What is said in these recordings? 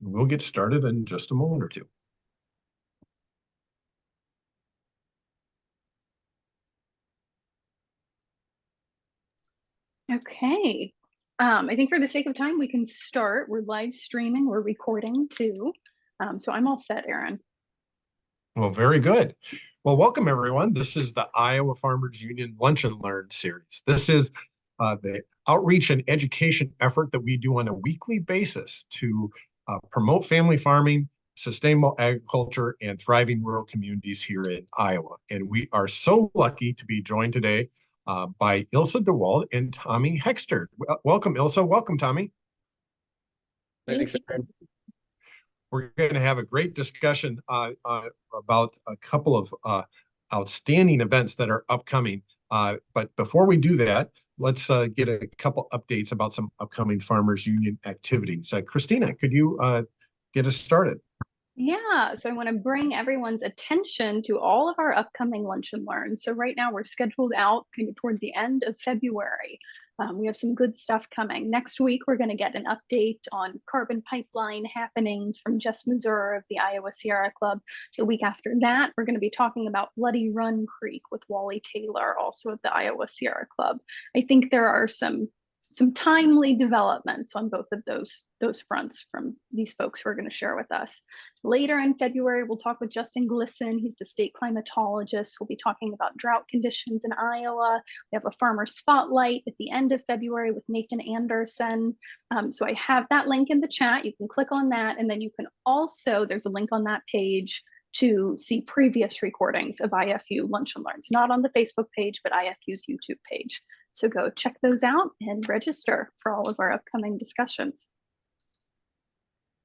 We'll get started in just a moment or two. Okay. I think for the sake of time, we can start. We're live streaming, we're recording too. So I'm all set, Aaron. Well, very good. Well, welcome everyone. This is the Iowa Farmers Union Lunch and Learn series. This is the outreach and education effort that we do on a weekly basis to promote family farming, sustainable agriculture, and thriving rural communities here in Iowa. And we are so lucky to be joined today by Ilsa Dewald and Tommy Hexter. Welcome, Ilsa. Welcome, Tommy. Thanks, Aaron. We're going to have a great discussion about a couple of outstanding events that are upcoming. But before we do that, let's get a couple updates about some upcoming Farmers Union activities. Christina, could you get us started? Yeah, so I want to bring everyone's attention to all of our upcoming Lunch and Learn. So right now we're scheduled out kind of towards the end of February. We have some good stuff coming. Next week, we're going to get an update on carbon pipeline happenings from Just Missouri of the Iowa Sierra Club. The week after that, we're going to be talking about Bloody Run Creek with Wally Taylor, also of the Iowa Sierra Club. I think there are some timely developments on both of those fronts from these folks who are going to share with us. Later in February, we'll talk with Justin Glisson. He's the state climatologist. We'll be talking about drought conditions in Iowa. We have a farmer spotlight at the end of February with Nathan Anderson. So I have that link in the chat. You can click on that. And then you can also, there's a link on that page to see previous recordings of IFU Lunch and Learns, not on the Facebook page, but IFU's YouTube page. So go check those out and register for all of our upcoming discussions.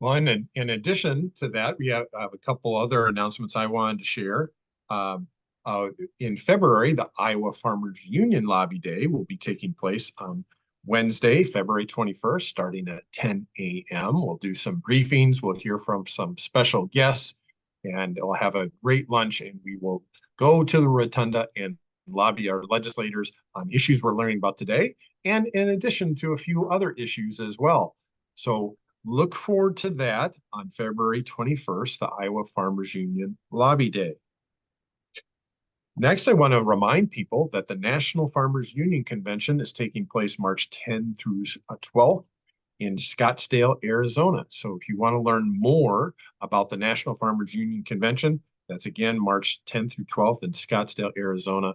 Well, and in addition to that, we have a couple other announcements I wanted to share. In February, the Iowa Farmers Union Lobby Day will be taking place on Wednesday, February 21st, starting at 10 a.m. We'll do some briefings. We'll hear from some special guests, and we'll have a great lunch, and we will go to the rotunda and lobby our legislators on issues we're learning about today, and in addition to a few other issues as well. So look forward to that on February 21st, the Iowa Farmers Union Lobby Day. Next, I want to remind people that the National Farmers Union Convention is taking place March 10 through 12 in Scottsdale, Arizona. So if you want to learn more about the National Farmers Union Convention, that's again March 10th through 12th in Scottsdale, Arizona.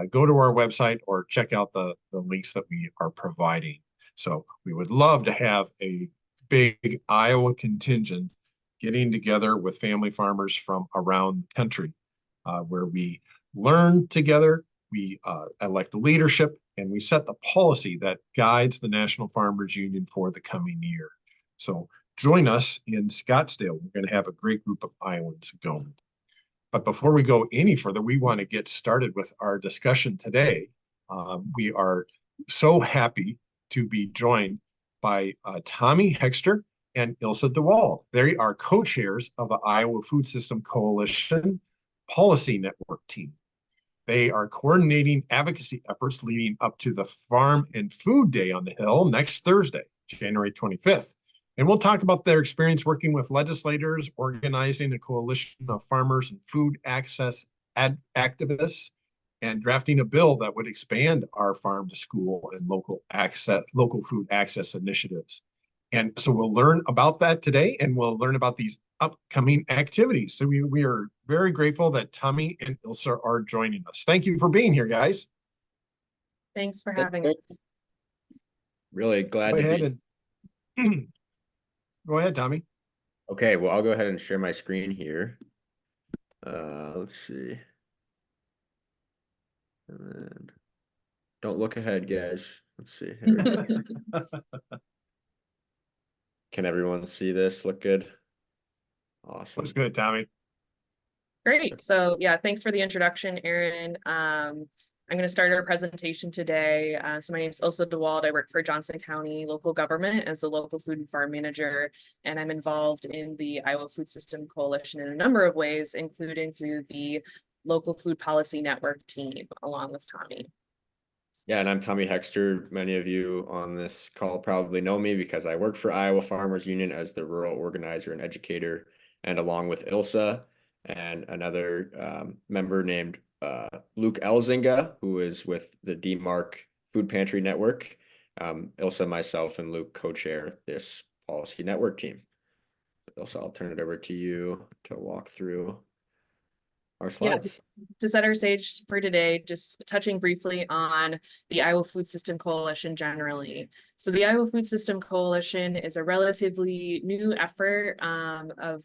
Go to our website or check out the links that we are providing. So we would love to have a big Iowa contingent getting together with family farmers from around the country, where we learn together, we elect leadership, and we set the policy that guides the National Farmers Union for the coming year. So join us in Scottsdale. We're going to have a great group of Iowans going. But before we go any further, we want to get started with our discussion today. We are so happy to be joined by Tommy Hexter and Ilsa Dewald. They are co-chairs of the Iowa Food System Coalition Policy Network team. They are coordinating advocacy efforts leading up to the Farm and Food Day on the Hill next Thursday, January 25th. And we'll talk about their experience working with legislators, organizing a coalition of farmers and food access activists, and drafting a bill that would expand our farm to school and local food access initiatives. And so we'll learn about that today, and we'll learn about these upcoming activities. So we are very grateful that Tommy and Ilsa are joining us. Thank you for being here, guys. Thanks for having us. Really glad Go to ahead be. and go ahead, Tommy. Okay, well, I'll go ahead and share my screen here. Let's see. And then don't look ahead, guys. Let's see. Can everyone see this? Look good? Awesome. Looks good, Tommy. Great. So yeah, thanks for the introduction, Aaron. I'm going to start our presentation today. So my name is Ilsa Dewald. I work for Johnson County local government as the local food and farm manager, and I'm involved in the Iowa Food System Coalition in a number of ways, including through the local food policy network team, along with Tommy. Yeah, and I'm Tommy Hexter. Many of you on this call probably know me because I work for Iowa Farmers Union as the rural organizer and educator, and along with Ilsa and another member named Luke Elzinga, who is with the DMARC Food Pantry Network. Ilsa, myself, and Luke co-chair this policy network team. Ilsa, I'll turn it over to you to walk through our slides. To set our stage for today, just touching briefly on the Iowa Food System Coalition generally. So the Iowa Food System Coalition is a relatively new effort of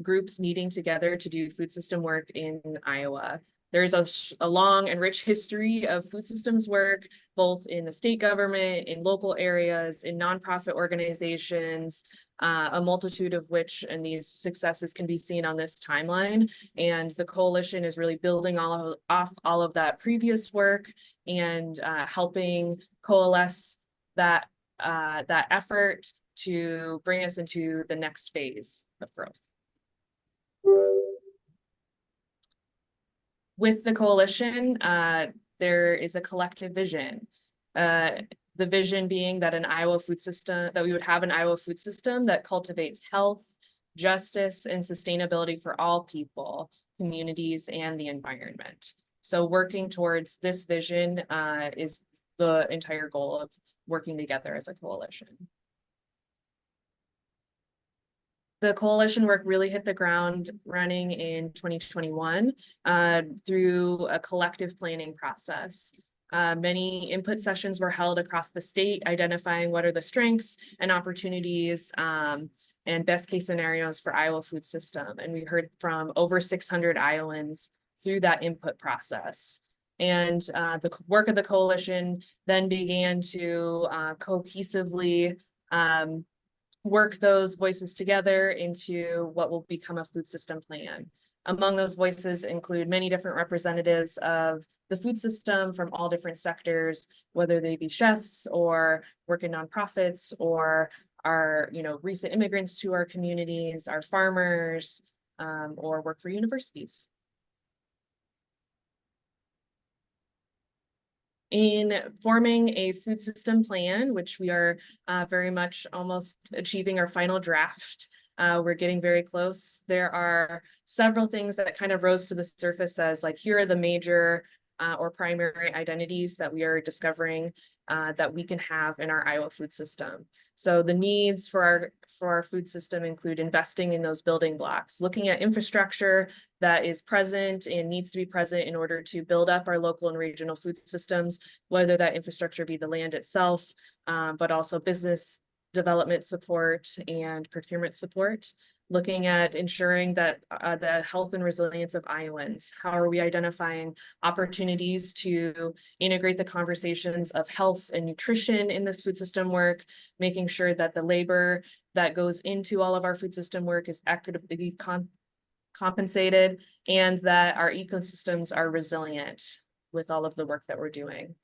groups meeting together to do food system work in Iowa. There's a long and rich history of food systems work, both in the state government, in local areas, in nonprofit organizations, a multitude of which and these successes can be seen on this timeline. And the coalition is really building off all of that previous work and helping coalesce that effort to bring us into the next phase of growth. With the coalition, there is a collective vision. The vision being that we would have an Iowa food system that cultivates health, justice, and sustainability for all people, communities, and the environment. So working towards this vision is the entire goal of working together as a coalition. The coalition work really hit the ground running in 2021 through a collective planning process. Many input sessions were held across the state, identifying what are the strengths and opportunities and best case scenarios for Iowa food system. And we heard from over 600 Iowans through that input process. And the work of the coalition then began to cohesively work those voices together into what will become a food system plan. Among those voices include many different representatives of the food system from all different sectors, whether they be chefs or work in nonprofits or are recent immigrants to our communities, our farmers, or work for universities. In forming a food system plan, which we are very much almost achieving our final draft, we're getting very close. There are several things that kind of rose to the surface as like, here are the major or primary identities that we are discovering that we can have in our Iowa food system. So the needs for our food system include investing in those building blocks, looking at infrastructure that is present and needs to be present in order to build up our local and regional food systems, whether that infrastructure be the land itself, but also business development support and procurement support. Looking at ensuring that the health and resilience of Iowans. How are we identifying opportunities to integrate the conversations of health and nutrition in this food system work, making sure that the labor that goes into all of our food system work is equitably compensated, and that our ecosystems are resilient with all of the work that we're doing.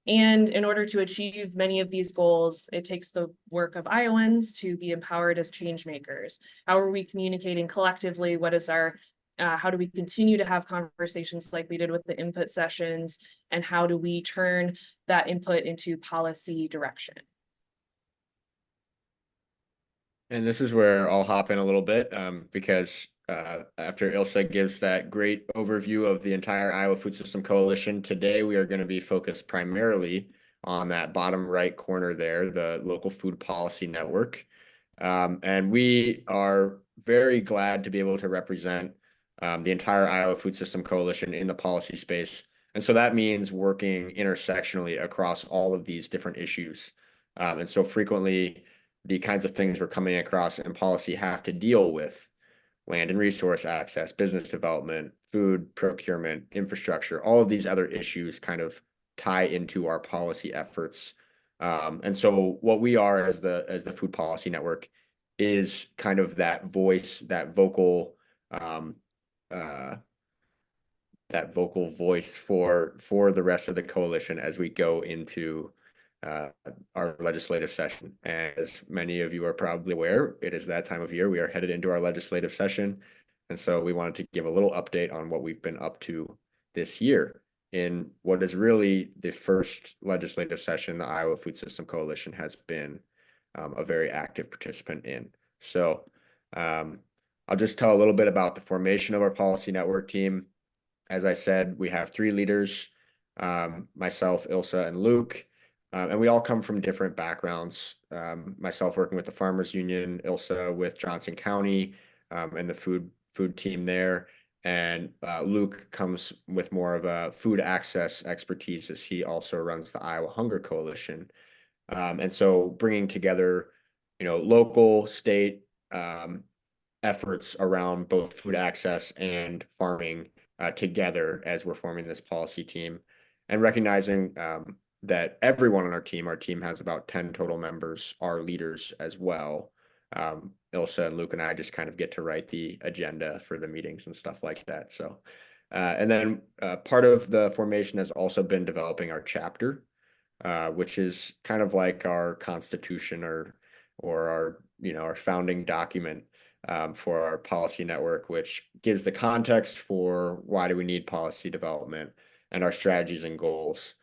And in order to achieve many of these goals, it takes the work of Iowans to be empowered as change makers. How are we communicating collectively? What is our, how do we continue to have conversations like we did with the input sessions? And how do we turn that input into policy direction? And this is where I'll hop in a little bit because after Ilsa gives that great overview of the entire Iowa Food System Coalition, today we are going to be focused primarily on that bottom right corner there, the Local Food Policy Network. And we are very glad to be able to represent the entire Iowa Food System Coalition in the policy space. And so that means working intersectionally across all of these different issues. And so frequently, the kinds of things we're coming across in policy have to deal with land and resource access, business development, food procurement, infrastructure, all of these other issues kind of tie into our policy efforts. And so what we are as the Food Policy Network is kind of that voice, that vocal voice for the rest of the coalition as we go into our legislative session. As many of you are probably aware, it is that time of year. We are headed into our legislative session. And so we wanted to give a little update on what we've been up to this year. in what is really the first legislative session the Iowa Food System Coalition has been a very active participant in. So I'll just tell a little bit about the formation of our policy network team. As I said, we have 3 leaders, myself, Ilsa, and Luke, and we all come from different backgrounds. Myself working with the Farmers Union, Ilsa with Johnson County and the food team there. And Luke comes with more of a food access expertise as he also runs the Iowa Hunger Coalition. And so bringing together, local, state efforts around both food access and farming together as we're forming this policy team, and recognizing that everyone on our team has about 10 total members, are leaders as well. Ilsa and Luke and I just kind of get to write the agenda for the meetings and stuff like that. So, and then part of the formation has also been developing our chapter, which is kind of like our constitution or our, our founding document for our policy network, which gives the context for why do we need policy development and our strategies and goals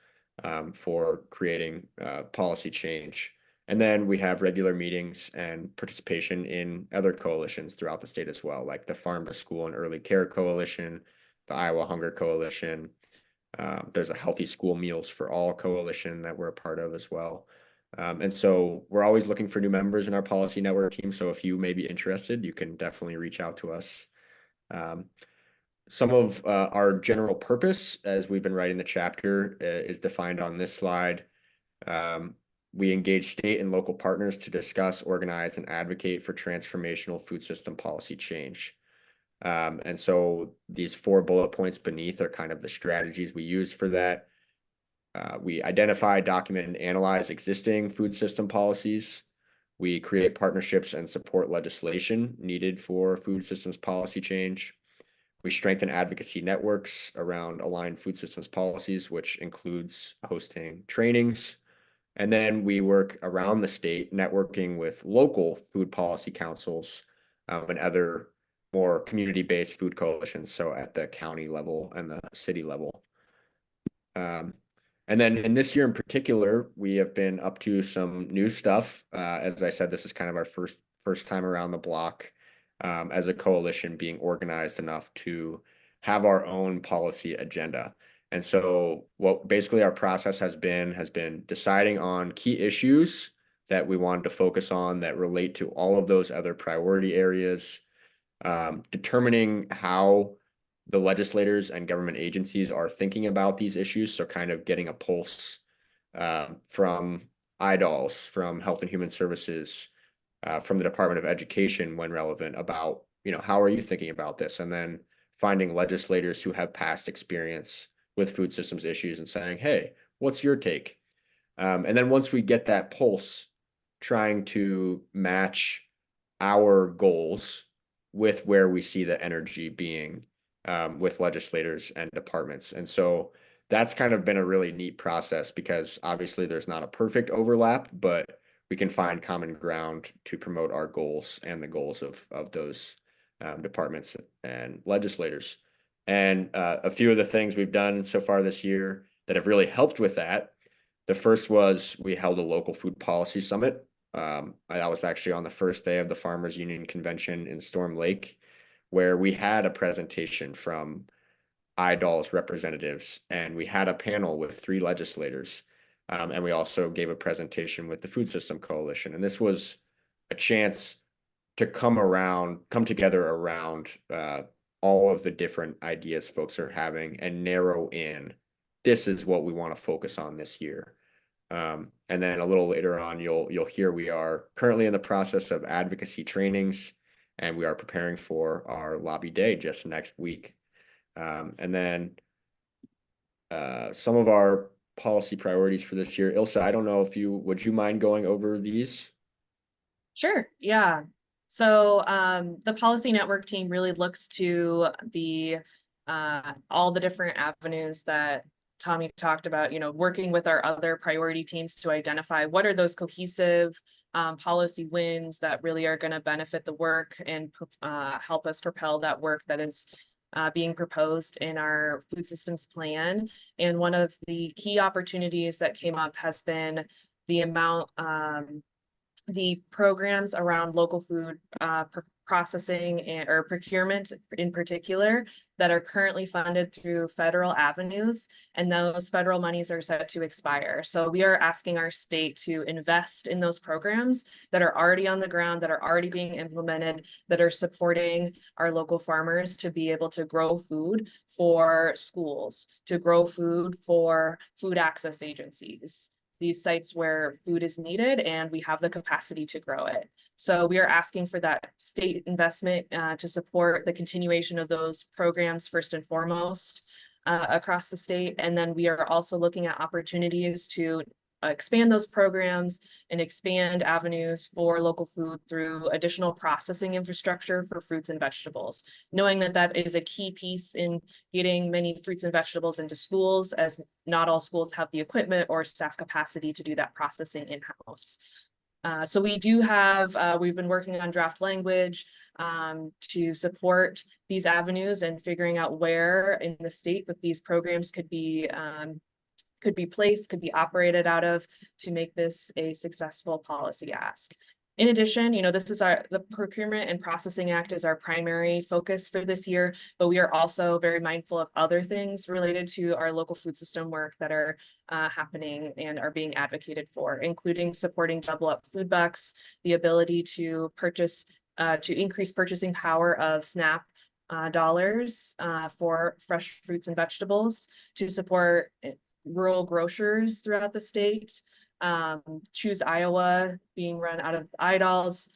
for creating policy change. And then we have regular meetings and participation in other coalitions throughout the state as well, like the Farm to School and Early Care Coalition, the Iowa Hunger Coalition. There's a Healthy School Meals for All coalition that we're a part of as well. And so we're always looking for new members in our policy network team. So if you may be interested, you can definitely reach out to us. Some of our general purpose, as we've been writing the chapter, is defined on this slide. We engage state and local partners to discuss, organize, and advocate for transformational food system policy change. And so these 4 bullet points beneath are kind of the strategies we use for that. We identify, document, and analyze existing food system policies. We create partnerships and support legislation needed for food systems policy change. We strengthen advocacy networks around aligned food systems policies, which includes hosting trainings. And then we work around the state, networking with local food policy councils and other more community-based food coalitions, so at the county level and the city level. And then in this year in particular, we have been up to some new stuff. As I said, this is kind of our first time around the block as a coalition being organized enough to have our own policy agenda. And so what basically our process has been deciding on key issues that we wanted to focus on that relate to all of those other priority areas, determining how the legislators and government agencies are thinking about these issues. So kind of getting a pulse from IDALS, from Health and Human Services, from the Department of Education when relevant about, how are you thinking about this? And then finding legislators who have past experience with food systems issues and saying, hey, what's your take? And then once we get that pulse, trying to match our goals with where we see the energy being with legislators and departments. And so that's kind of been a really neat process because obviously there's not a perfect overlap, but we can find common ground to promote our goals and the goals of those departments and legislators. And a few of the things we've done so far this year that have really helped with that. The first was we held a local food policy summit. That was actually on the first day of the Farmers Union Convention in Storm Lake, where we had a presentation from IDALS representatives, and we had a panel with 3 legislators. And we also gave a presentation with the Food System Coalition. And this was a chance to come together around all of the different ideas folks are having and narrow in, this is what we want to focus on this year. And then a little later on, you'll hear we are currently in the process of advocacy trainings, and we are preparing for our lobby day just next week. And then some of our policy priorities for this year. Ilsa, I don't know if would you mind going over these? Sure, yeah. So the policy network team really looks to all the different avenues that Tommy talked about, working with our other priority teams to identify what are those cohesive policy wins that really are going to benefit the work and help us propel that work that is being proposed in our food systems plan. And one of the key opportunities that came up has been the amount, the programs around local food processing or procurement in particular that are currently funded through federal avenues, and those federal monies are set to expire. So we are asking our state to invest in those programs that are already on the ground, that are already being implemented, that are supporting our local farmers to be able to grow food for schools, to grow food for food access agencies, these sites where food is needed and we have the capacity to grow it. So we are asking for that state investment to support the continuation of those programs first and foremost across the state. And then we are also looking at opportunities to expand those programs and expand avenues for local food through additional processing infrastructure for fruits and vegetables, knowing that that is a key piece in getting many fruits and vegetables into schools, as not all schools have the equipment or staff capacity to do that processing in-house. So we do have, we've been working on draft language to support these avenues and figuring out where in the state that these programs could be placed, could be operated out of, to make this a successful policy ask. In addition, this is the Procurement and Processing Act is our primary focus for this year, but we are also very mindful of other things related to our local food system work that are happening and are being advocated for, including supporting double up food bucks, the ability to purchase, to increase purchasing power of SNAP dollars for fresh fruits and vegetables, to support rural grocers throughout the state, Choose Iowa being run out of IDOLS,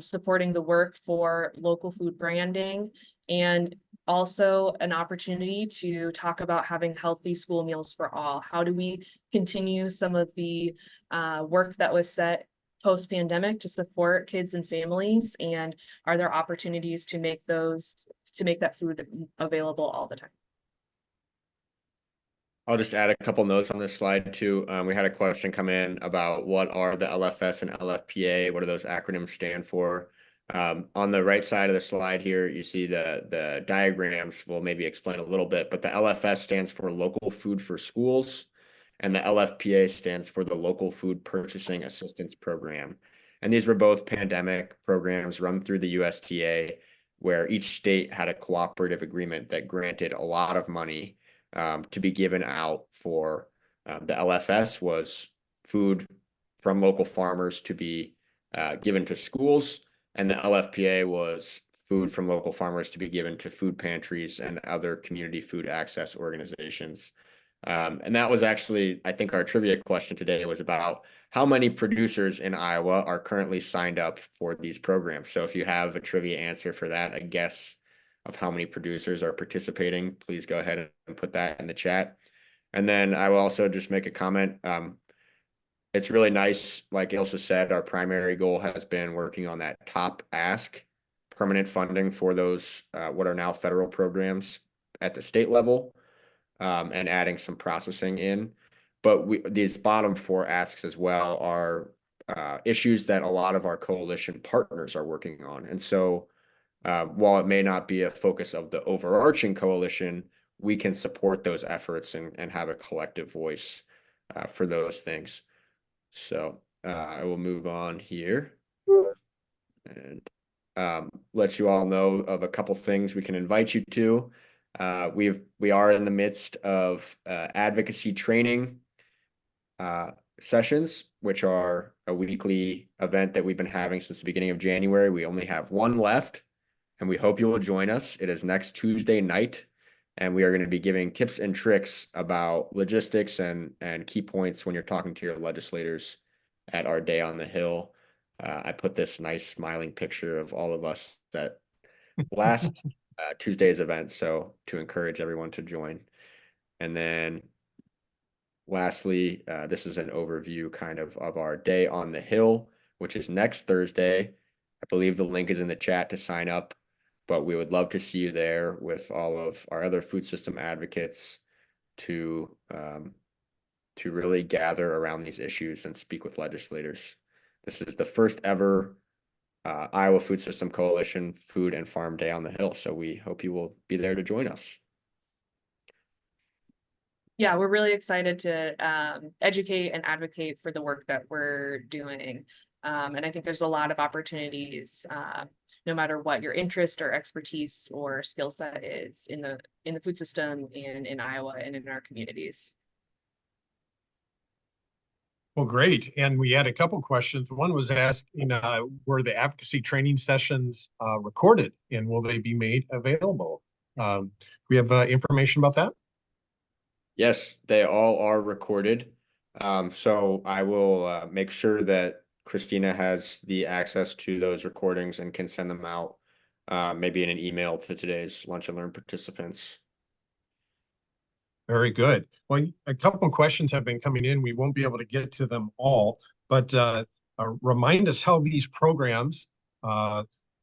supporting the work for local food branding, and also an opportunity to talk about having healthy school meals for all. How do we continue some of the work that was set post-pandemic to support kids and families, and are there opportunities to make that food available all the time? I'll just add a couple notes on this slide too. We had a question come in about what are the LFS and LFPA? What do those acronyms stand for? On the right side of the slide here, you see the diagrams will maybe explain a little bit, but the LFS stands for Local Food for Schools, and the LFPA stands for the Local Food Purchasing Assistance Program. And these were both pandemic programs run through the USDA, where each state had a cooperative agreement that granted a lot of money to be given out for the LFS was food from local farmers to be given to schools, and the LFPA was food from local farmers to be given to food pantries and other community food access organizations. And that was actually, I think our trivia question today was about how many producers in Iowa are currently signed up for these programs. So if you have a trivia answer for that, a guess of how many producers are participating, please go ahead and put that in the chat. And then I will also just make a comment. It's really nice, like Ilsa said, our primary goal has been working on that top ask, permanent funding for those what are now federal programs at the state level, and adding some processing in. But these bottom four asks as well are issues that a lot of our coalition partners are working on. And so while it may not be a focus of the overarching coalition, we can support those efforts and have a collective voice for those things. So I will move on here and let you all know of a couple things we can invite you to. We are in the midst of advocacy training sessions, which are a weekly event that we've been having since the beginning of January. We only have one left, and we hope you will join us. It is next Tuesday night, and we are going to be giving tips and tricks about logistics and key points when you're talking to your legislators at our Day on the Hill. I put this nice smiling picture of all of us at last Tuesday's event, so to encourage everyone to join. And then lastly, this is an overview kind of our Day on the Hill, which is next Thursday. I believe the link is in the chat to sign up, but we would love to see you there with all of our other food system advocates to really gather around these issues and speak with legislators. This is the first ever Iowa Food System Coalition Food and Farm Day on the Hill. So we hope you will be there to join us. Yeah, we're really excited to educate and advocate for the work that we're doing. And I think there's a lot of opportunities, no matter what your interest or expertise or skill set is in the food system and in Iowa and in our communities. Well, great. And we had a couple questions. One was asking, were the advocacy training sessions recorded and will they be made available? We have information about that? Yes, they all are recorded. So I will make sure that Christina has the access to those recordings and can send them out, maybe in an email to today's Lunch and Learn participants. Very good. Well, a couple of questions have been coming in. We won't be able to get to them all, but remind us how these programs,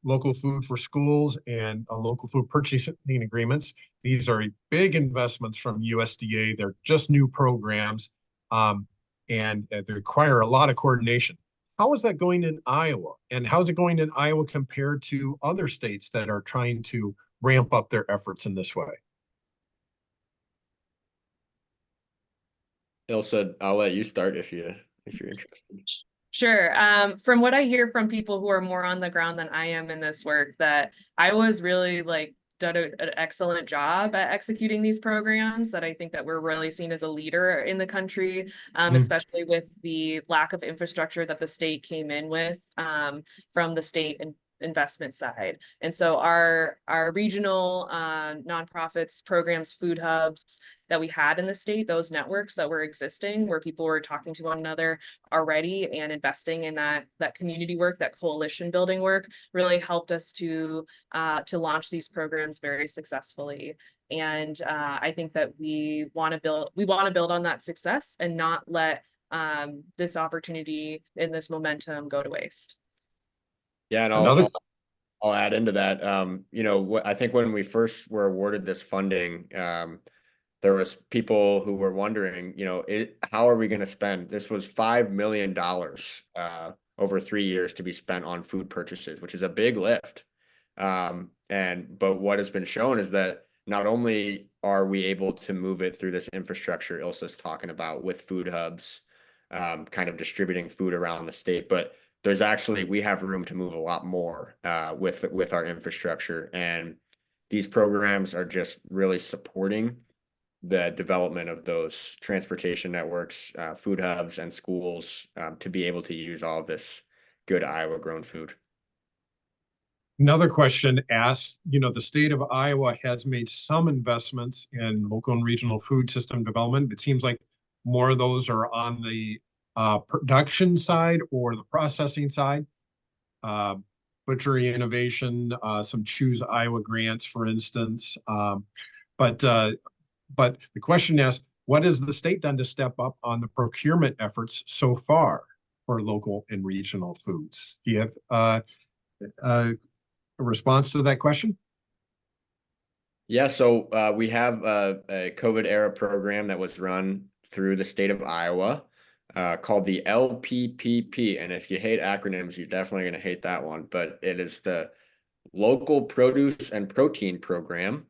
local food for schools and local food purchasing agreements, these are big investments from USDA. They're just new programs, and they require a lot of coordination. How is that going in Iowa? And how's it going in Iowa compared to other states that are trying to ramp up their efforts in this way? Ilsa, I'll let you start if you're interested. Sure. From what I hear from people who are more on the ground than I am in this work, that Iowa's really done an excellent job at executing these programs, that I think that we're really seen as a leader in the country, especially with the lack of infrastructure that the state came in with from the state and investment side. And so our regional nonprofits, programs, food hubs that we had in the state, those networks that were existing where people were talking to one another already and investing in that community work, that coalition building work, really helped us to launch these programs very successfully. And I think that we want to build on that success and not let this opportunity and this momentum go to waste. Yeah, and I'll add into that. I think when we first were awarded this funding, there was people who were wondering, how are we going to spend? This was $5 million over 3 years to be spent on food purchases, which is a big lift. But what has been shown is that not only are we able to move it through this infrastructure Ilsa's talking about with food hubs, kind of distributing food around the state, but we have room to move a lot more with our infrastructure. And these programs are just really supporting the development of those transportation networks, food hubs, and schools to be able to use all of this good Iowa grown food. Another question asks, the state of Iowa has made some investments in local and regional food system development. It seems like more of those are on the production side or the processing side. Butchery innovation, some Choose Iowa grants, for instance. But the question asks, what has the state done to step up on the procurement efforts so far for local and regional foods? Do you have a response to that question? Yeah, so we have a COVID era program that was run through the state of Iowa called the LPPP. And if you hate acronyms, you're definitely going to hate that one. But it is the Local Produce and Protein Program.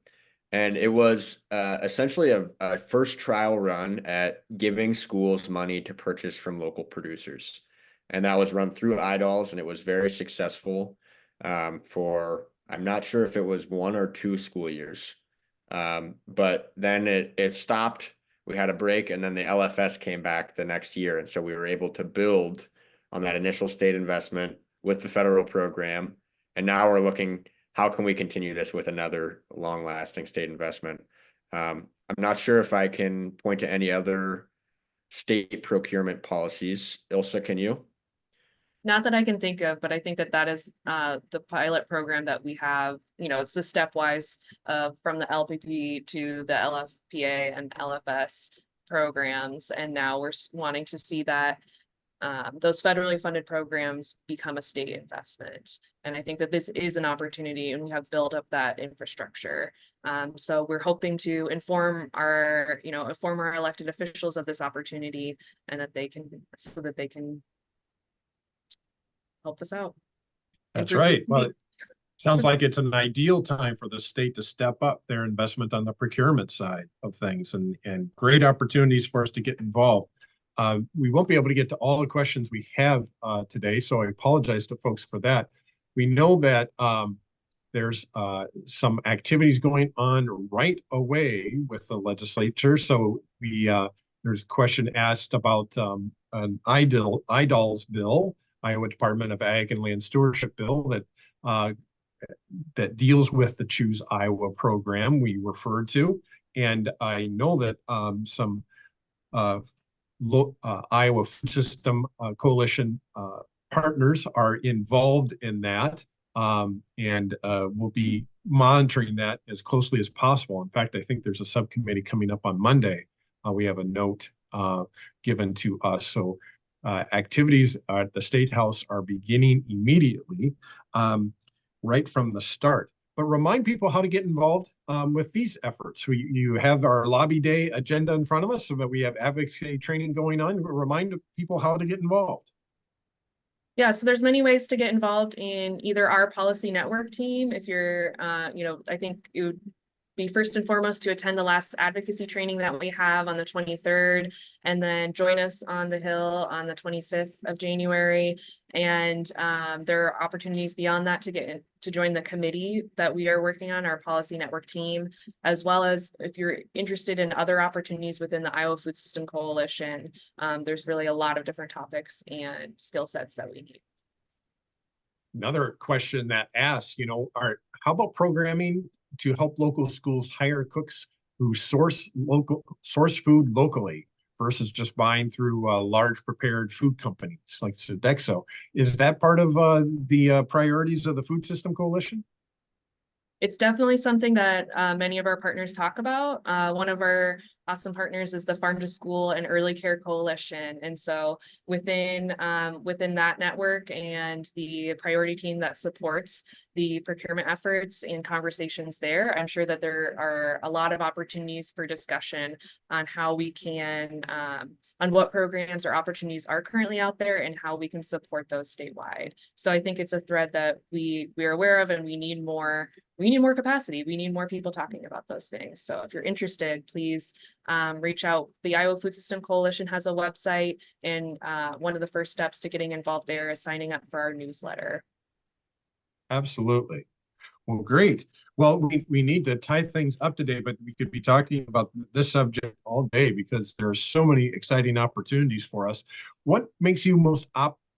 And it was essentially a first trial run at giving schools money to purchase from local producers. And that was run through IDOLS, and it was very successful for, I'm not sure if it was 1 or 2 school years. But then it stopped. We had a break, and then the LFS came back the next year. And so we were able to build on that initial state investment with the federal program. And now we're looking, how can we continue this with another long-lasting state investment? I'm not sure if I can point to any other state procurement policies. Ilsa, can you? Not that I can think of, but I think that is the pilot program that we have. It's the stepwise from the LPP to the LFPA and LFS programs. And now we're wanting to see that those federally funded programs become a state investment. And I think that this is an opportunity, and we have built up that infrastructure. So we're hoping to inform our elected officials of this opportunity, and so that they can help us out. That's improve right. Well, the- it sounds like it's an ideal time for the state to step up their investment on the procurement side of things, and great opportunities for us to get involved. We won't be able to get to all the questions we have today, so I apologize to folks for that. We know that there's some activities going on right away with the legislature. So there's a question asked about an IDOLS bill, Iowa Department of Ag and Land Stewardship bill that deals with the Choose Iowa program we referred to. And I know that some Iowa Food System Coalition partners are involved in that, and we'll be monitoring that as closely as possible. In fact, I think there's a subcommittee coming up on Monday. We have a note given to us. So activities at the Statehouse are beginning immediately, right from the start. But remind people how to get involved with these efforts. You have our lobby day agenda in front of us, so that we have advocacy training going on. Remind people how to get involved. Yeah, so there's many ways to get involved in either our policy network team. If you're, I think it would be first and foremost to attend the last advocacy training that we have on the 23rd, and then join us on the Hill on the 25th of January. And there are opportunities beyond that to join the committee that we are working on, our policy network team, as well as if you're interested in other opportunities within the Iowa Food System Coalition. There's really a lot of different topics and skill sets that we need. Another question that asks, how about programming to help local schools hire cooks who source food locally versus just buying through large prepared food companies like Sodexo? Is that part of the priorities of the Food System Coalition? It's definitely something that many of our partners talk about. One of our awesome partners is the Farm to School and Early Care Coalition. And so within that network and the priority team that supports the procurement efforts and conversations there, I'm sure that there are a lot of opportunities for discussion on how we can, on what programs or opportunities are currently out there and how we can support those statewide. So I think it's a thread that we're aware of, and we need more capacity. We need more people talking about those things. So if you're interested, please reach out. The Iowa Food System Coalition has a website, and one of the first steps to getting involved there is signing up for our newsletter. Absolutely. Well, great. Well, we need to tie things up today, but we could be talking about this subject all day because there are so many exciting opportunities for us. What makes you most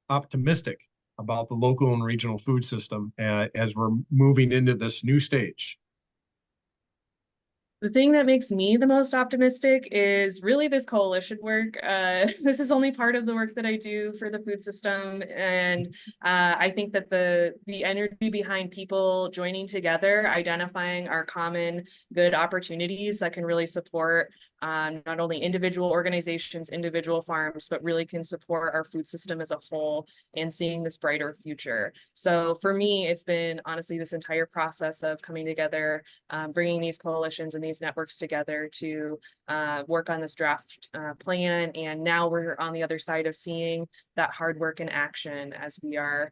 optimistic about the local and regional food system as we're moving into this new stage? The thing that makes me the most optimistic is really this coalition work. This is only part of the work that I do for the food system. And I think that the energy behind people joining together, identifying our common good opportunities that can really support not only individual organizations, individual farms, but really can support our food system as a whole and seeing this brighter future. So for me, it's been honestly this entire process of coming together, bringing these coalitions and these networks together to work on this draft plan. And now we're on the other side of seeing that hard work in action as we are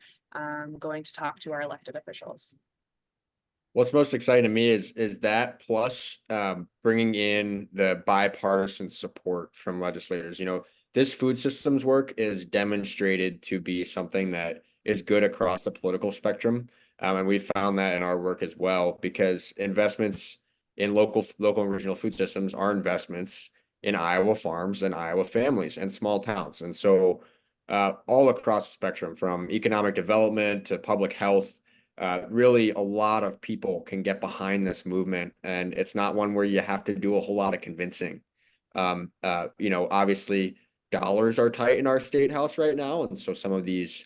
going to talk to our elected officials. What's most exciting to me is that plus bringing in the bipartisan support from legislators. This food systems work is demonstrated to be something that is good across the political spectrum. And we found that in our work as well, because investments in local and regional food systems are investments in Iowa farms and Iowa families and small towns. And so all across the spectrum, from economic development to public health, really a lot of people can get behind this movement, and it's not one where you have to do a whole lot of convincing. Obviously dollars are tight in our state house right now, and so some of these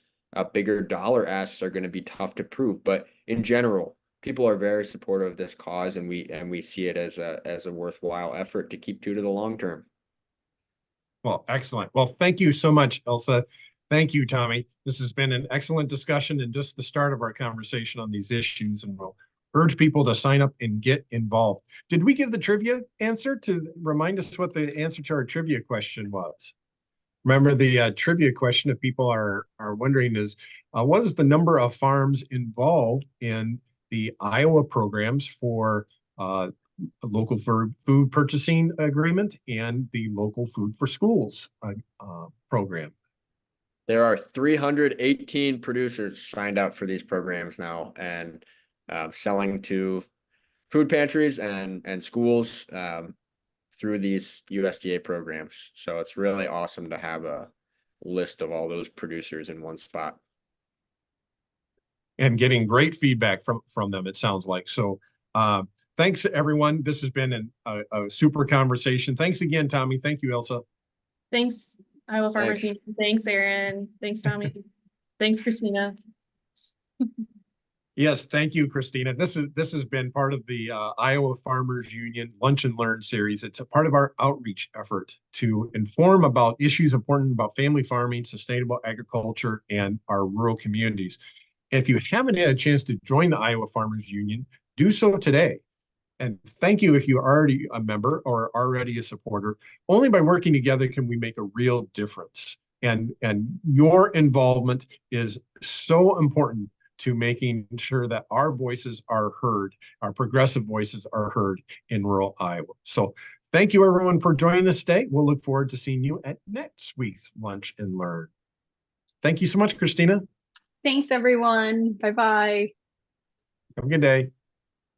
bigger dollar asks are going to be tough to prove, but in general, people are very supportive of this cause, and we see it as a worthwhile effort to keep to the long term. Well, excellent. Well, thank you so much, Ilsa. Thank you, Tommy. This has been an excellent discussion and just the start of our conversation on these issues, and we'll urge people to sign up and get involved. Did we give the trivia answer to remind us what the answer to our trivia question was? Remember the trivia question, if people are wondering, is what was the number of farms involved in the Iowa programs for a local food purchasing agreement and the local food for schools program? There are 318 producers signed up for these programs now, and selling to food pantries and schools through these USDA programs. So it's really awesome to have a list of all those producers in one spot. And getting great feedback from them, it sounds like. So thanks, everyone. This has been a super conversation. Thanks again, Tommy. Thank you, Ilsa. Thanks, Iowa Farmers Thanks. Union. Thanks, Aaron. Thanks, Tommy. Thanks, Christina. Yes, thank you, Christina. This has been part of the Iowa Farmers Union Lunch and Learn series. It's a part of our outreach effort to inform about issues important about family farming, sustainable agriculture, and our rural communities. If you haven't had a chance to join the Iowa Farmers Union, do so today. And thank you if you're already a member or already a supporter. Only by working together can we make a real difference. And your involvement is so important to making sure that our voices are heard, our progressive voices are heard in rural Iowa. So thank you, everyone, for joining us today. We'll look forward to seeing you at next week's Lunch and Learn. Thank you so much, Christina. Thanks, everyone. Bye-bye. Have a good day.